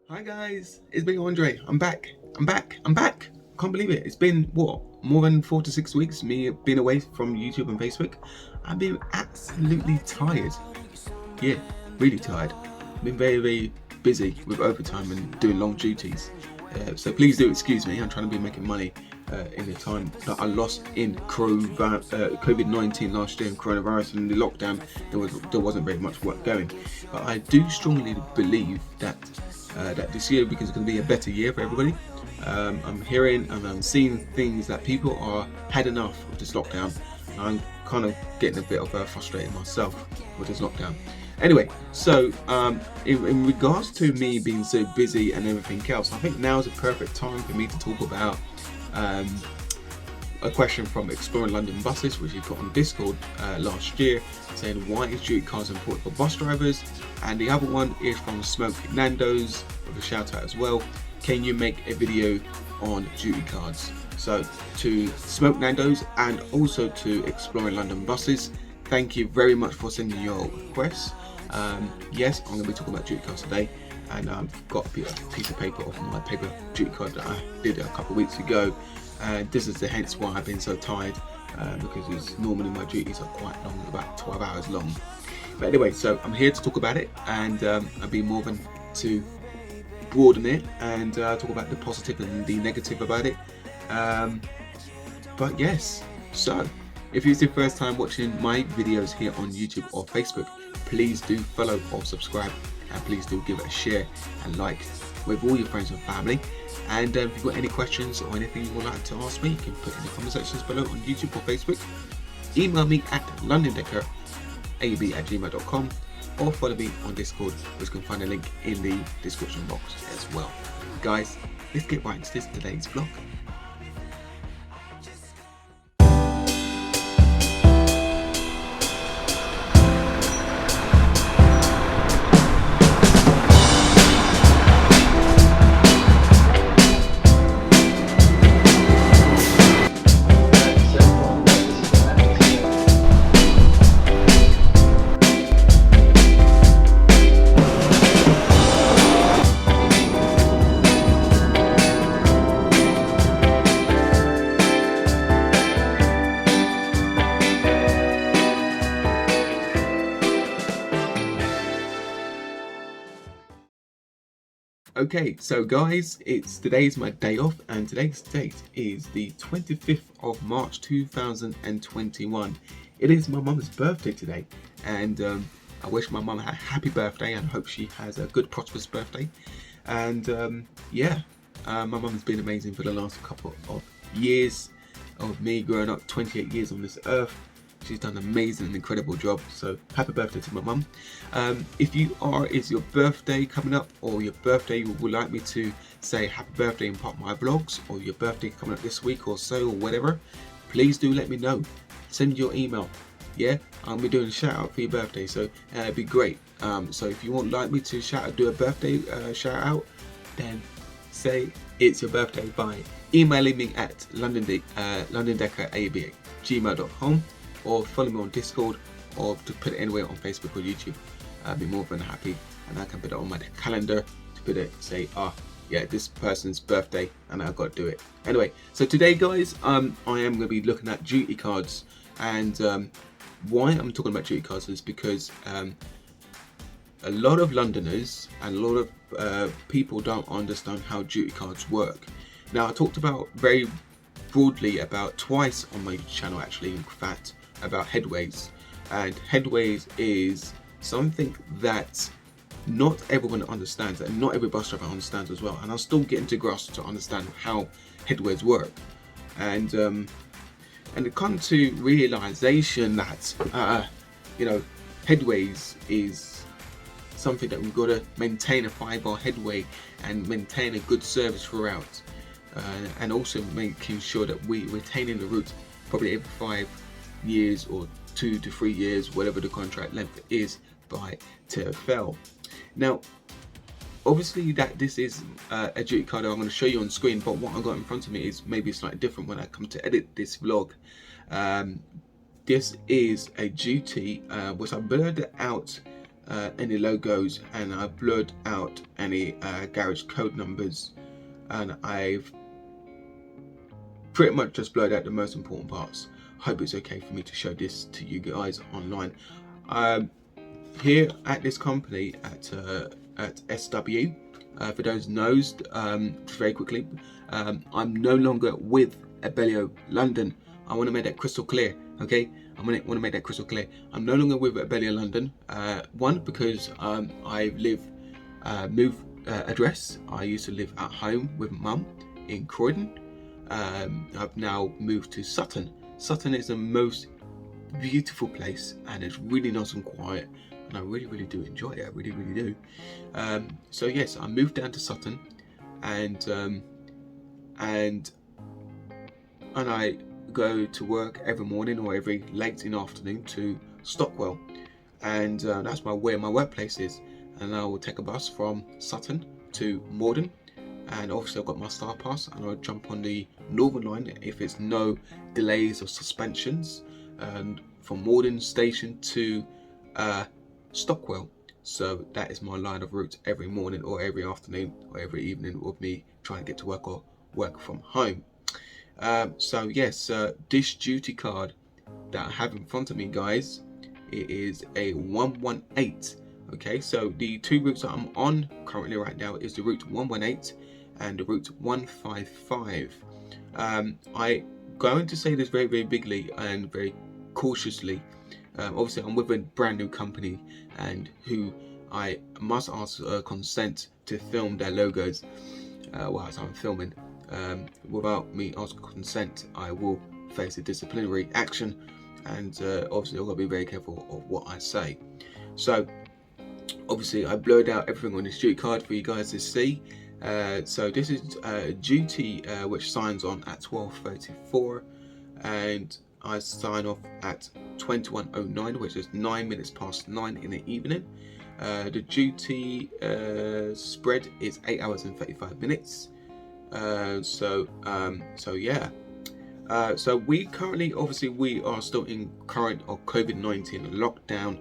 Hi guys, it's me Andre. I'm back. Can't believe it. It's been what? More than 4 to 6 weeks me being away from YouTube and Facebook. I've been absolutely tired. Yeah, really tired. Been very busy with overtime and doing long duties. So please do excuse me. I'm trying to be making money in the time that I lost in COVID-19 last year and coronavirus and the lockdown. There wasn't very much work going, but I do strongly believe that this year because it's going to be a better year for everybody. I'm hearing and I'm seeing things that people are had enough of this lockdown. I'm kind of getting a bit of frustrated myself with this lockdown. Anyway, so in regards to me being so busy and everything else, I think now is a perfect time for me to talk about a question from Exploring London Buses, which he put on Discord last year, saying why is duty cards important for bus drivers? And the other one is from Smoke Nandos with a shout out as well. Can you make a video on duty cards? So to Smoke Nandos and also to Exploring London Buses, thank you very much for sending your requests. Yes, I'm going to be talking about duty cards today, and I've got a piece of paper of my paper duty card that I did a couple of weeks ago. This is the hence why I've been so tired, because normally my duties are quite long, about 12 hours long. But anyway, so I'm here to talk about it, and I'll be more than to broaden it and talk about the positive and the negative about it. But yes, so if it's your first time watching my videos here on YouTube or Facebook, please do follow or subscribe, and please do give it a share and like with all your friends and family. And if you've got any questions or anything you would like to ask me, you can put in the comment sections below on YouTube or Facebook. Email me at londondeckerab@gmail.com or follow me on Discord, which you can find a link in the description box as well. Guys, let's get right into today's vlog. Okay, so guys, today's my day off, and today's date is the 25th of March 2021. It is my mum's birthday today, and I wish my mum a happy birthday and hope she has a good, prosperous birthday. And yeah, my mum has been amazing for the last couple of years of me growing up, 28 years on this earth. She's done an amazing and incredible job, so happy birthday to my mum. If it's your birthday coming up, or your birthday you would like me to say happy birthday in part of my vlogs, or your birthday coming up this week or so, or whatever, please do let me know. Send your email. Yeah, I'll be doing a shout out for your birthday, so it'd be great. So if you would like me to do a birthday shout out, then say it's your birthday by emailing me at londondeckerab@gmail.com, or follow me on Discord, or to put it anywhere on Facebook or YouTube. I'd be more than happy, and I can put it on my calendar to put it, say, yeah, this person's birthday, and I've got to do it. Anyway, so today, guys, I am going to be looking at duty cards, and why I'm talking about duty cards is because a lot of Londoners and a lot of people don't understand how duty cards work. Now, I talked about very broadly about twice on my channel, actually, in fact, about headways. And headways is something that not everyone understands, and not every bus driver understands as well. And I'm still getting to grasp to understand how headways work. And it comes to realization that headways is something that we've got to maintain a 5-bar headway and maintain a good service throughout, and also making sure that we retaining the route probably every 5 years or 2 to 3 years, whatever the contract length is by TfL. Now, obviously that this is a duty card I'm going to show you on screen, but what I got in front of me is maybe slightly different when I come to edit this vlog. This is a duty which I blurred it out any logos, and I blurred out any garage code numbers, and I've pretty much just blurred out the most important parts. Hope it's okay for me to show this to you guys online. Here at this company at SW, for those knows, just very quickly, I'm no longer with Abellio London. I want to make that crystal clear, okay? I want to make that crystal clear. I'm no longer with Abellio London. One, because I moved address. I used to live at home with Mum in Croydon. I've now moved to Sutton. Sutton is the most beautiful place, and it's really nice and quiet, and I really do enjoy it. I really do. So yes, I moved down to Sutton, and I go to work every morning or every late in the afternoon to Stockwell, and that's where my workplace is. And I will take a bus from Sutton to Morden, and obviously I've got my Star Pass, and I'll jump on the Northern Line if it's no delays or suspensions, and from Morden Station to Stockwell. So that is my line of route every morning or every afternoon or every evening with me trying to get to work or work from home. So yes, this duty card that I have in front of me, guys, it is a 118. Okay, so the two routes that I'm on currently right now is the route 118 and the route 155. I going to say this very bigly and very cautiously. Obviously I'm with a brand new company, and who I must ask consent to film their logos whilst I'm filming. Without me asking consent, I will face a disciplinary action, and obviously I've got to be very careful of what I say. So obviously I blurred out everything on this duty card for you guys to see. So this is duty which signs on at 12:34, and I sign off at 21:09, which is 9 minutes past 9 in the evening. The duty spread is 8 hours and 35 minutes. So yeah. So we currently, obviously, we are still in current or COVID-19 lockdown,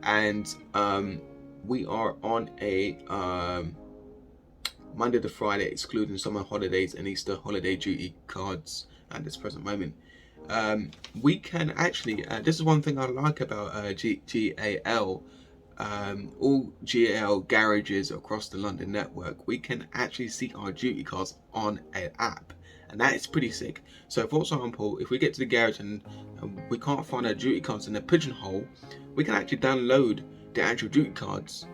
and we are on a Monday to Friday, excluding summer holidays and Easter holiday duty cards at this present moment. We can actually, this is one thing I like about GAL, all GAL garages across the London network. We can actually see our duty cards on an app, and that is pretty sick. So for example, if we get to the garage and we can't find our duty cards in the pigeonhole, we can actually download the actual duty cards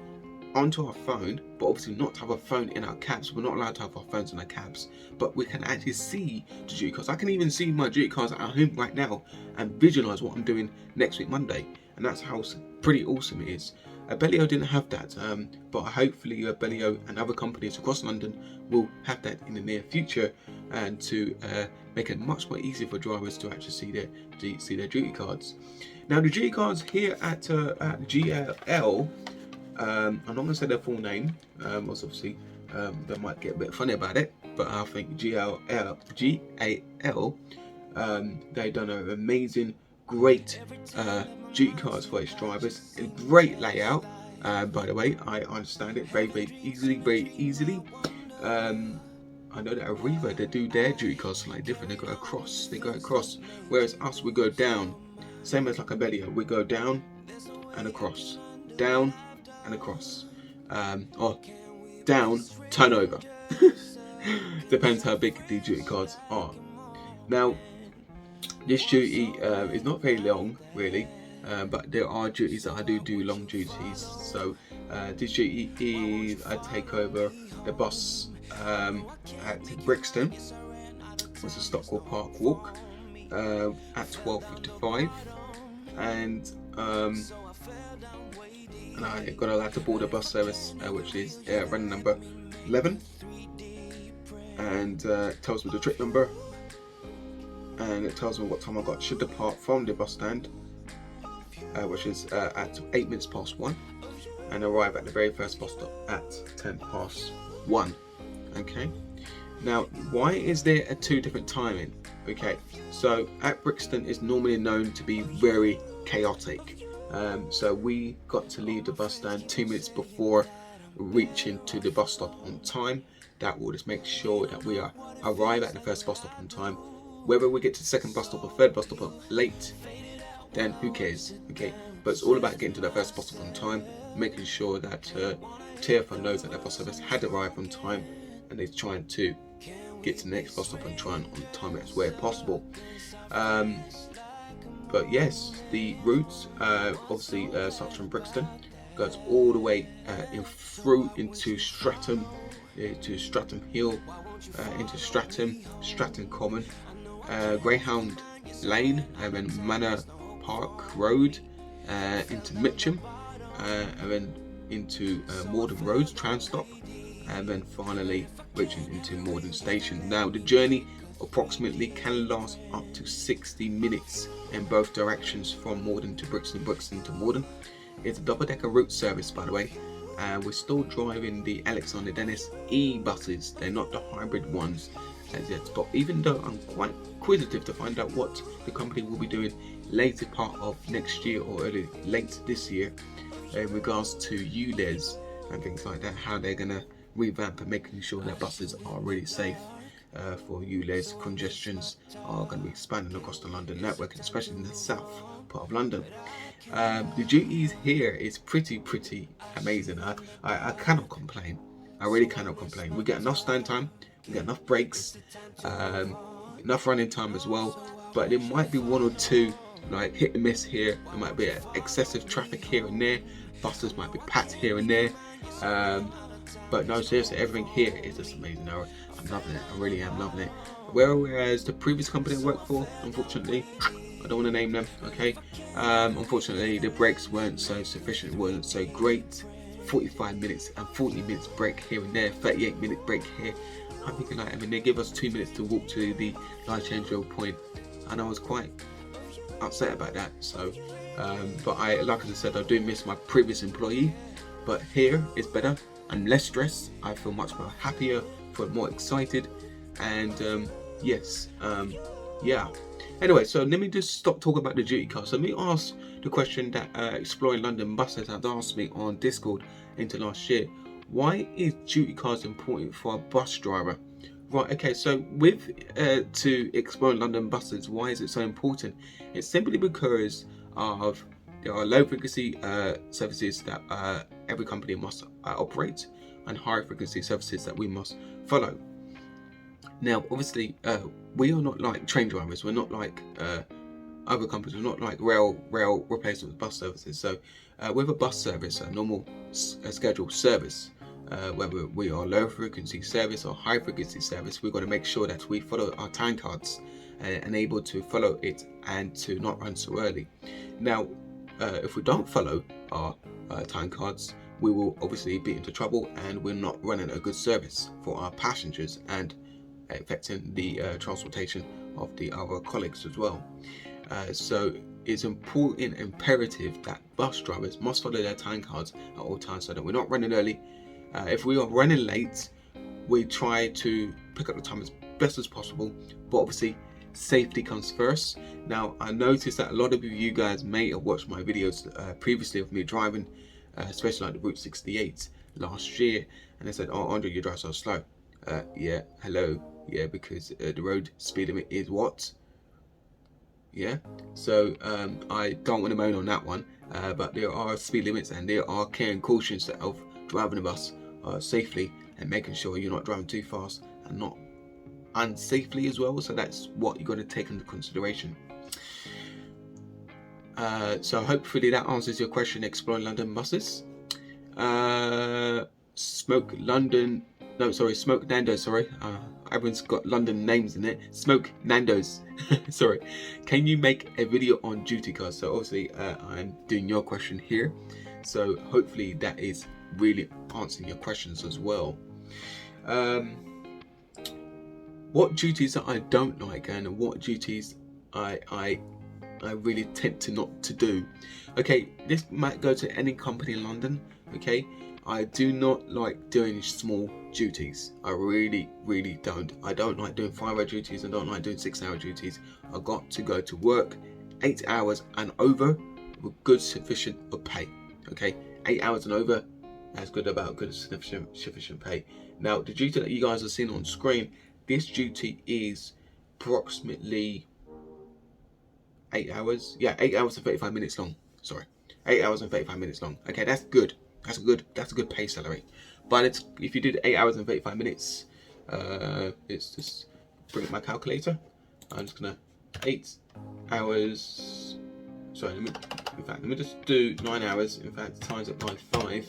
onto our phone, but obviously not have a phone in our cabs. We're not allowed to have our phones in our cabs, but we can actually see the duty cards. I can even see my duty cards at home right now and visualize what I'm doing next week Monday, and that's how pretty awesome it is. Abellio didn't have that, but hopefully Abellio and other companies across London will have that in the near future, and to make it much more easier for drivers to actually see their duty cards. Now the duty cards here at GAL, I'm not going to say their full name, because obviously they might get a bit funny about it, but I think GAL, they've done an amazing, great duty cards for its drivers. A great layout, by the way. I understand it very easily. I know that Arriva, they do their duty cards slightly different. They go across, whereas us, we go down. Same as like Abellio, we go down and across, down and across, or down, turn over. Depends how big the duty cards are. Now this duty is not very long really, but there are duties that I do long duties. So this duty is I take over the bus at Brixton, which is Stockwell Park Walk, at 12:55, and I got allowed to board a bus service which is running number 11, and it tells me the trip number, and it tells me what time I should depart from the bus stand, which is at 8 minutes past 1, and arrive at the very first bus stop at 10 past 1. Okay, now why is there a two different timing? Okay, so at Brixton is normally known to be very chaotic. So we got to leave the bus stand 2 minutes before reaching to the bus stop on time. That will just make sure that we arrive at the first bus stop on time. Whether we get to the second bus stop or third bus stop late, then who cares, okay? But it's all about getting to the first bus stop on time, making sure that TFL knows that the bus service had arrived on time, and they're trying to get to the next bus stop and try and on time as where possible. But yes, the route obviously starts from Brixton, goes all the way through into Streatham, to Streatham Hill, into Stratton Common, Greyhound Lane, and then Manor Park Road, into Mitcham, and then into Morden Road tram stop, and then finally reaching into Morden Station. Now the journey approximately can last up to 60 minutes in both directions from Morden to Brixton, Brixton to Morden. It's a double-decker route service, by the way, and we're still driving the Alexander Dennis E-buses. They're not the hybrid ones as yet, but even though I'm quite inquisitive to find out what the company will be doing later part of next year or late this year in regards to ULEZ and things like that, how they're gonna revamp and making sure that buses are really safe for ULEZ. Congestions are going to be expanding across the London network, especially in the south part of London. The duties here is pretty amazing. I cannot complain. I really cannot complain. We get enough stand time, we get enough breaks, enough running time as well, but there might be one or two like hit and miss here. There might be excessive traffic here and there, buses might be packed here and there, but no, seriously, everything here is just amazing. I'm loving it. I really am loving it. Whereas the previous company I worked for, unfortunately, I don't want to name them, okay? Unfortunately, the breaks weren't so sufficient, weren't so great. 45 minutes and 40 minutes break here and there, 38-minute break here. I'm thinking like, I mean, they give us 2 minutes to walk to the light changeover point, and I was quite upset about that. So, but like I said, I do miss my previous employee, but here it's better. I'm less stressed. I feel much more happier, feel more excited, and yeah. Anyway, so let me just stop talking about the duty cars. So let me ask the question that Exploring London Buses has asked me on Discord into last year. Why is duty cars important for a bus driver? Right, okay, so with to Exploring London Buses, why is it so important? It's simply because of there are low frequency services that every company must operate, and high frequency services that we must follow. Now, obviously, we are not like train drivers. We're not like other companies. We're not like rail replacement bus services. So, with a bus service, a normal scheduled service, whether we are low frequency service or high frequency service, we've got to make sure that we follow our time cards and able to follow it and to not run so early. Now, if we don't follow our time cards, we will obviously be into trouble, and we're not running a good service for our passengers and affecting the transportation of the other colleagues as well. So it's important, imperative that bus drivers must follow their time cards at all times so that we're not running early. If we are running late, we try to pick up the time as best as possible, but obviously safety comes first. Now, I noticed that a lot of you guys may have watched my videos previously of me driving, especially like the Route 68 last year, and they said, "Oh, Andre, you drive so slow." Yeah, hello. Yeah, because the road speed limit is what? Yeah, so I don't want to moan on that one, but there are speed limits and there are care and cautions of driving a bus safely and making sure you're not driving too fast and not unsafely as well. So that's what you've got to take into consideration. So hopefully that answers your question. Exploring London buses. Smoke Nandos, sorry. Everyone's got London names in it. Smoke Nandos. Sorry. Can you make a video on duty cars? So obviously I'm doing your question here. So hopefully that is really answering your questions as well. What duties that I don't like and what duties I really tend to not to do. Okay, this might go to any company in London. Okay, I do not like doing small duties. I really don't. I don't like doing 5-hour duties. I don't like doing 6-hour duties. I got to go to work 8 hours and over with good sufficient of pay. Okay, 8 hours and over, that's good sufficient pay. Now the duty that you guys are seeing on screen, this duty is approximately 8 hours. Yeah, 8 hours and 35 minutes long. Sorry, 8 hours and 35 minutes long. Okay, that's good. That's a good pay salary. But if you did 8 hours and 35 minutes, let's just bring up my calculator. I'm just gonna 8 hours. Sorry, let me just do 9 hours. In fact, times it by 5.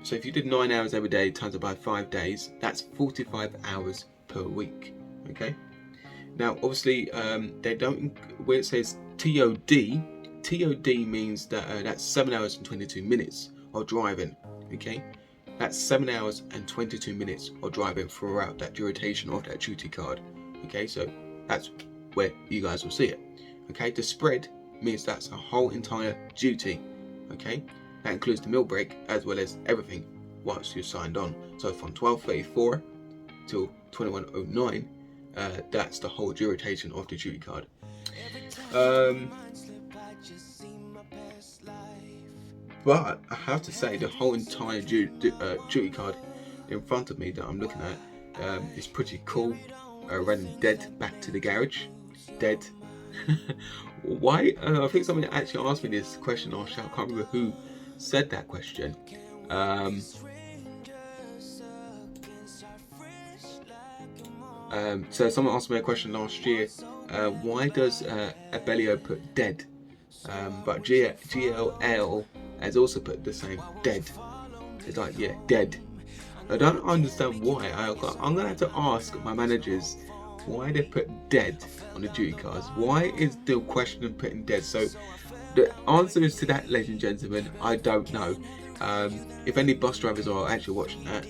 So if you did 9 hours every day, times it by 5 days, that's 45 hours per week. Okay. Now, obviously, they don't. Where it says TOD means that that's 7 hours and 22 minutes of driving. Okay, that's 7 hours and 22 minutes of driving throughout that duration of that duty card. Okay, so that's where you guys will see it. Okay, the spread means that's a whole entire duty. Okay, that includes the meal break as well as everything once you're signed on. So from 12:34 till 21:09, that's the whole duration of the duty card. But I have to say, the whole entire duty card in front of me that I'm looking at is pretty cool. Running dead back to the garage, dead. Why? I think someone actually asked me this question. I can't remember who said that question. So someone asked me a question last year. Why does Abellio put dead? But GLL has also put the same dead. It's like, yeah, dead. I don't understand why. I'm gonna have to ask my managers why they put dead on the duty cards. Why is the question of putting dead? So the answer is to that, ladies and gentlemen, I don't know. If any bus drivers are actually watching that,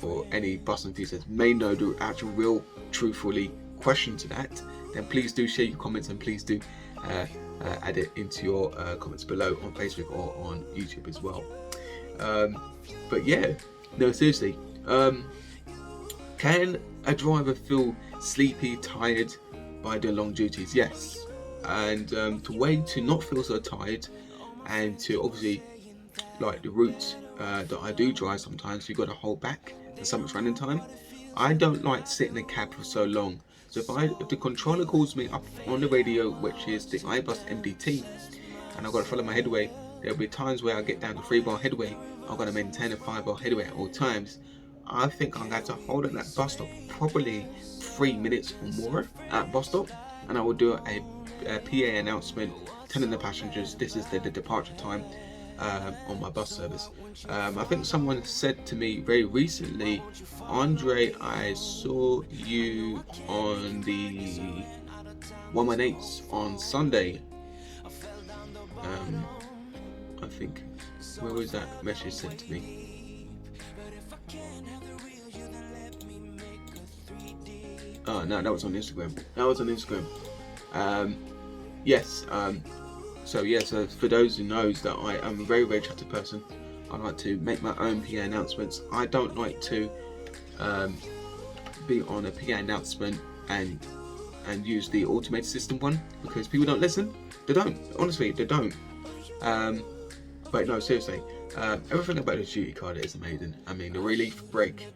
or any bus enthusiasts may know the actual real truthfully question to that, then please do share your comments, and please do add it into your comments below on Facebook or on YouTube as well. But yeah, no, seriously, can a driver feel sleepy, tired by doing long duties? Yes. And to not feel so tired, and to obviously, like the route that I do drive, sometimes you've got to hold back. There's so much running time. I don't like to sit in a cab for so long. So if the controller calls me up on the radio, which is the iBus MDT, and I've got to follow my headway, there'll be times where I get down to 3-bar headway. I've got to maintain a 5-bar headway at all times. I think I'm going to hold at that bus stop probably 3 minutes or more at bus stop, and I will do a PA announcement telling the passengers this is the departure time on my bus service. I think someone said to me very recently, Andre, I saw you on the 118s on Sunday. I think, where was that message sent to me? Oh no, that was on Instagram. Yes. So for those who knows that I am a very, very chatty person, I like to make my own PA announcements. I don't like to be on a PA announcement and use the automated system one, because people don't listen. They don't. Honestly, they don't. But no, seriously, everything about the duty card is amazing. I mean, the relief break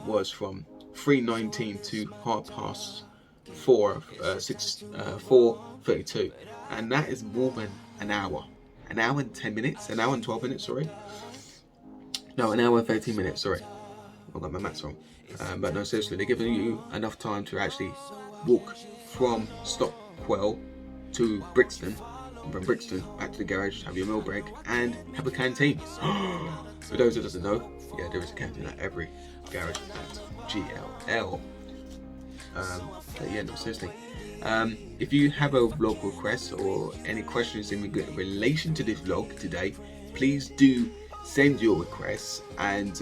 was from 3:19 to 4:32, and that is more than an hour and 10 minutes, an hour and 12 minutes, sorry. No, an hour and 13 minutes, sorry. I got my maths wrong. But no, seriously, they're giving you enough time to actually walk from Stockwell to Brixton, and from Brixton back to the garage, have your meal break, and have a canteen. For those who doesn't know, yeah, there is a canteen at every garage at GLL. But yeah, no, seriously. If you have a vlog request or any questions in relation to this vlog today, please do send your requests, and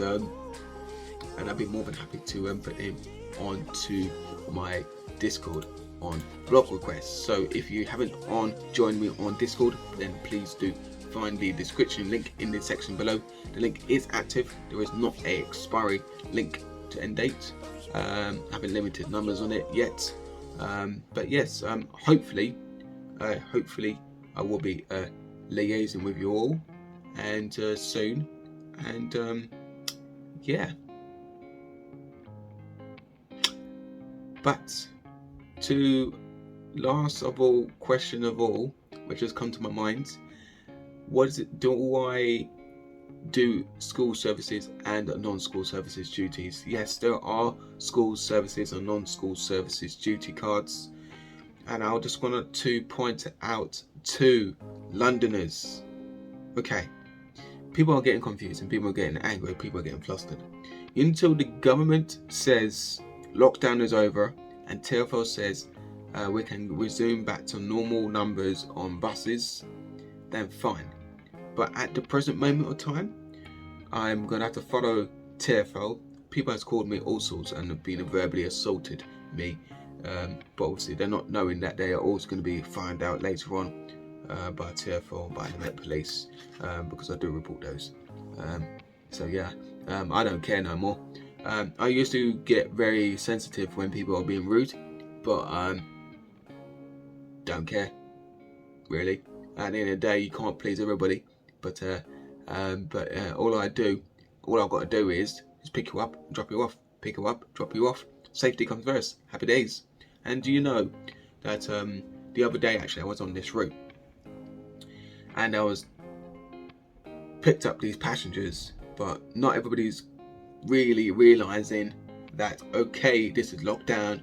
I'd be more than happy to put them onto my Discord on vlog requests. So if you haven't joined me on Discord, then please do find the description link in the section below. The link is active. There is not a expiry link to end date. I haven't limited numbers on it yet. But yes, hopefully I will be liaising with you all and soon, and yeah. But to last of all, question of all, which has come to my mind, what is it? Do I do school services and non-school services duties? Yes, there are school services and non-school services duty cards, and I just wanted to point out to Londoners. Okay, people are getting confused and people are getting angry, people are getting flustered. Until the government says lockdown is over and TfL says we can resume back to normal numbers on buses, then fine. But at the present moment of time, I'm going to have to follow TfL. People have called me all sorts and have been verbally assaulted me. But obviously they're not knowing that they are always going to be found out later on by TfL, by the Met Police, because I do report those. So yeah, I don't care no more. I used to get very sensitive when people are being rude, but don't care, really. At the end of the day, you can't please everybody. But all I've got to do is pick you up, drop you off, pick you up, drop you off. Safety comes first. Happy days. And do you know that the other day, actually, I was on this route and I was picked up these passengers, but not everybody's really realizing that, okay, this is lockdown,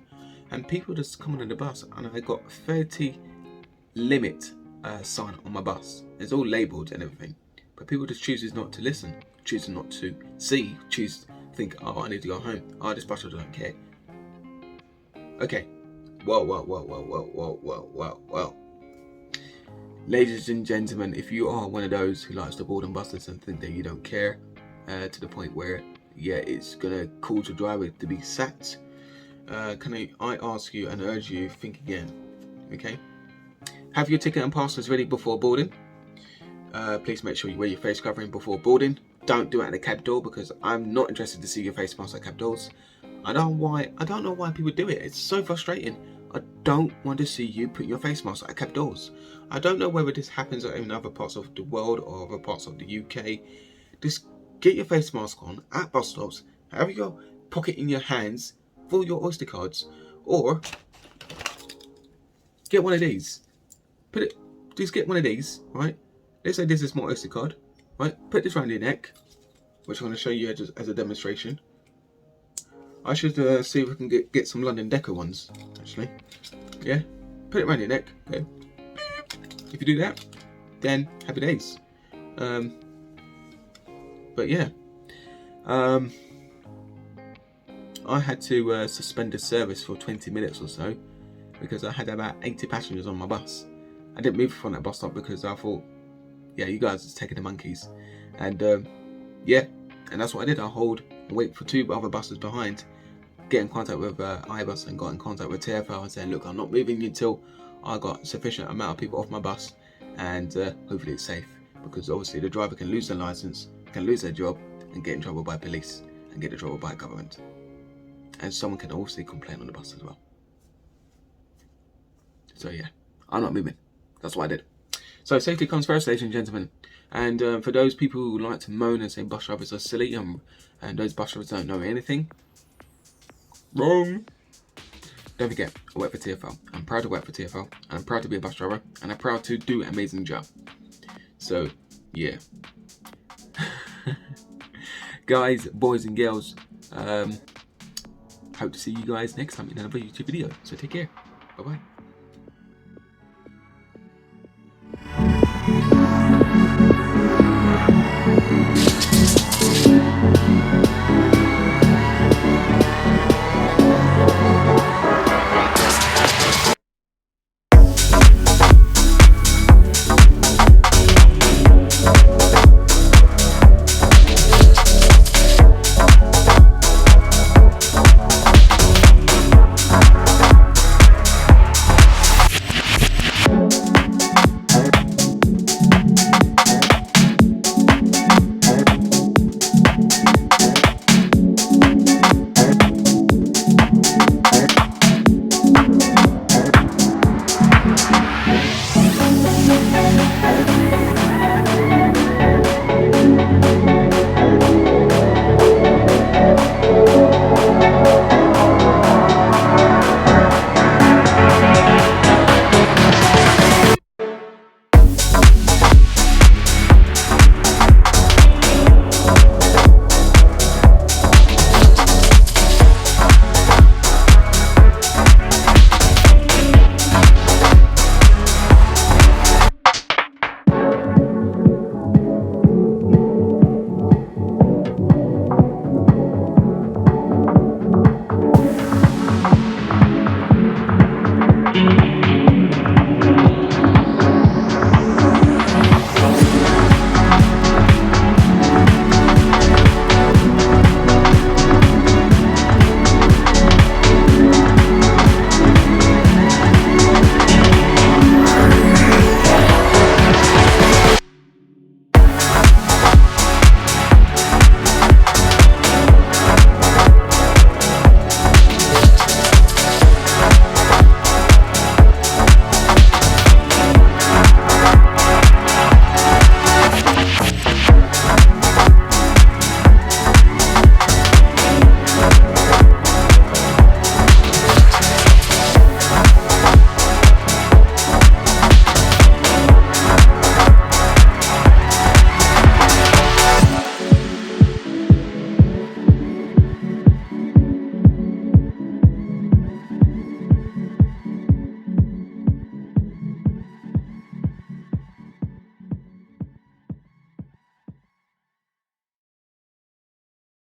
and people just coming on the bus, and I got 30 limit sign on my bus. It's all labelled and everything, but people just chooses not to listen, chooses not to see, choose to think, oh, I need to go home. Oh, this bus driver don't care. Okay, well. Ladies and gentlemen, if you are one of those who likes to board on buses and think that you don't care, to the point where, yeah, it's gonna cause your driver to be sacked, can I ask you and urge you, think again, okay? Have your ticket and passes ready before boarding. Please make sure you wear your face covering before boarding. Don't do it at the cab door, because I'm not interested to see your face mask at cab doors. I don't know why people do it. It's so frustrating. I don't want to see you put your face mask at cab doors. I don't know whether this happens in other parts of the world or other parts of the UK. Just get your face mask on at bus stops. Have your pocket in your hands for your Oyster cards, or get one of these. Just get one of these, right? Let's say this is my Oyster card, right? Put this around your neck, which I'm going to show you as a demonstration. I should see if we can get some London Deco ones, actually. Yeah, put it around your neck. Okay. If you do that, then happy days. But yeah, I had to suspend the service for 20 minutes or so because I had about 80 passengers on my bus. I didn't move from that bus stop because I thought, yeah, you guys are taking the monkeys. And yeah, and that's what I did. I hold and wait for two other buses behind, get in contact with iBus, and got in contact with TfL and said, look, I'm not moving until I got sufficient amount of people off my bus, and hopefully it's safe, because obviously the driver can lose their license, can lose their job, and get in trouble by police, and get in trouble by government. And someone can also complain on the bus as well. So yeah, I'm not moving. That's what I did. So safety comes first, ladies and gentlemen. And for those people who like to moan and say bus drivers are silly, and those bus drivers don't know anything, wrong. Don't forget, I work for TfL. I'm proud to work for TfL, and I'm proud to be a bus driver, and I'm proud to do an amazing job. So yeah. Guys, boys and girls, hope to see you guys next time in another YouTube video. So take care. Bye bye.